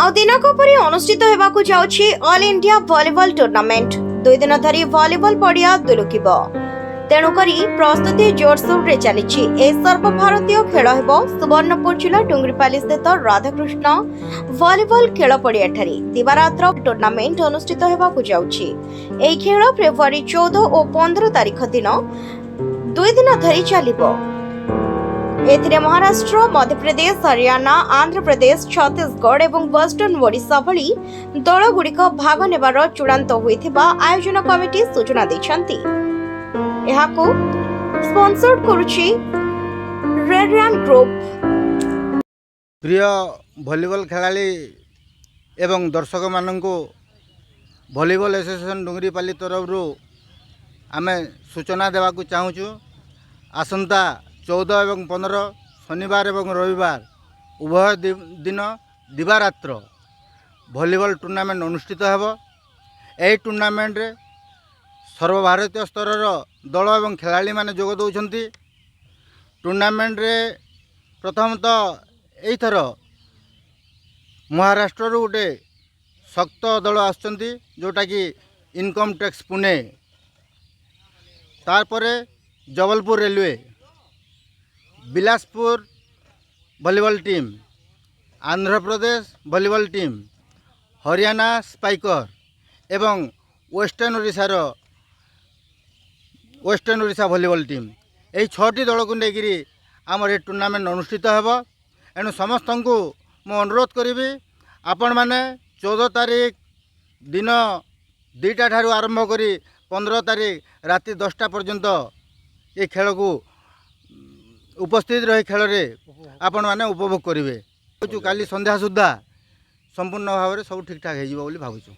ଆଉ ଦିନକ ପରେ ଅନୁଷ୍ଠିତ ହେବାକୁ ଯାଉଛି ଅଲ୍ ଇଣ୍ଡିଆ ଭଲିବଲ ଟୁର୍ଣ୍ଣାମେଣ୍ଟ। 2 ଦିନ ଧରି ଭଲିବଲ ପଡ଼ିଆ ଦୁଲୁକିବ। ତେଣୁକରି ପ୍ରସ୍ତୁତି ଜୋରସୋରରେ ଚାଲିଛି। ଏ ସର୍ବଭାରତୀୟ ଖେଳ ହେବ ସୁବର୍ଣ୍ଣପୁର ଜିଲ୍ଲା ଡୁଙ୍ଗରିପାଲି ସ୍ଥିତ ରାଧାକୃଷ୍ଣ ଭଲିବଲ ଖେଳ ପଡ଼ିଆଠାରେ। ଦିବାରାତ୍ର ଟୁର୍ଣ୍ଣାମେଣ୍ଟ ଅନୁଷ୍ଠିତ ହେବାକୁ ଯାଉଛି। ଏହି ଖେଳ ଫେବୃଆରୀ 14 ଓ 15 ତାରିଖ ଦିନ 2 ଦିନ ଧରି ଚାଲିବ। ଏଥିରେ ମହାରାଷ୍ଟ୍ର, ମଧ୍ୟପ୍ରଦେଶ, ହରିୟାଣା, ଆନ୍ଧ୍ରପ୍ରଦେଶ, ଛତିଶଗଡ଼ ଏବଂ ୱେଷ୍ଟର୍ଣ୍ଣ ଓଡ଼ିଶା ଭଳି ଦଳଗୁଡ଼ିକ ଭାଗ ନେବାର ଚୂଡ଼ାନ୍ତ ହୋଇଥିବା ଆୟୋଜନ କମିଟି ସୂଚନା ଦେଇଛନ୍ତି। ଏହାକୁ ସ୍ପନ୍ସର୍ଡ କରୁଛି ରେଡ୍‌ରାନ୍ ଗ୍ରୁପ। ପ୍ରିୟ ଭଲିବଲ ଖେଳାଳି ଏବଂ ଦର୍ଶକମାନଙ୍କୁ ଭଲିବଲ ଆସୋସିଏସନ୍ ଡୁଙ୍ଗରିପାଲି ତରଫରୁ ଆମେ ସୂଚନା ଦେବାକୁ ଚାହୁଁଛୁ। ଆସନ୍ତା 14 ଏବଂ 15 ଶନିବାର ଏବଂ ରବିବାର ଉଭୟ ଦିନ ଦିବାରାତ୍ର ଭଲିବଲ ଟୁର୍ଣ୍ଣାମେଣ୍ଟ ଅନୁଷ୍ଠିତ ହେବ। ଏହି ଟୁର୍ଣ୍ଣାମେଣ୍ଟରେ ସର୍ବଭାରତୀୟ ସ୍ତରର ଦଳ ଏବଂ ଖେଳାଳିମାନେ ଯୋଗ ଦେଉଛନ୍ତି। ଟୁର୍ଣ୍ଣାମେଣ୍ଟରେ ପ୍ରଥମତଃ ଏଇଥର ମହାରାଷ୍ଟ୍ରରୁ ଗୋଟେ ଶକ୍ତ ଦଳ ଆସୁଛନ୍ତି, ଯେଉଁଟାକି ଇନକମ୍ ଟ୍ୟାକ୍ସ ପୁନେ, ତାପରେ Jabalpur railway, Bilaspur volleyball team, Andhra Pradesh volleyball team, Haryana spiker ଏବଂ ୱେଷ୍ଟର୍ଣ୍ଣ ଓଡ଼ିଶା ଭଲିବଲ ଟିମ୍। ଏହି 6ଟି ଦଳକୁ ନେଇକରି ଆମର ଏ ଟୁର୍ଣ୍ଣାମେଣ୍ଟ ଅନୁଷ୍ଠିତ ହେବ। ଏଣୁ ସମସ୍ତଙ୍କୁ ମୁଁ ଅନୁରୋଧ କରିବି, ଆପଣମାନେ 14 ତାରିଖ ଦିନ 2ଟା ଠାରୁ ଆରମ୍ଭ କରି 15 ତାରିଖ ରାତି 10ଟା ପର୍ଯ୍ୟନ୍ତ ଏ ଖେଳକୁ ଉପସ୍ଥିତ ରହି ଖେଳରେ ଆପଣମାନେ ଉପଭୋଗ କରିବେ। କାଲି ସନ୍ଧ୍ୟା ସୁଦ୍ଧା ସମ୍ପୂର୍ଣ୍ଣ ଭାବରେ ସବୁ ଠିକ୍ଠାକ୍ ହେଇଯିବ ବୋଲି ଭାବୁଛୁ।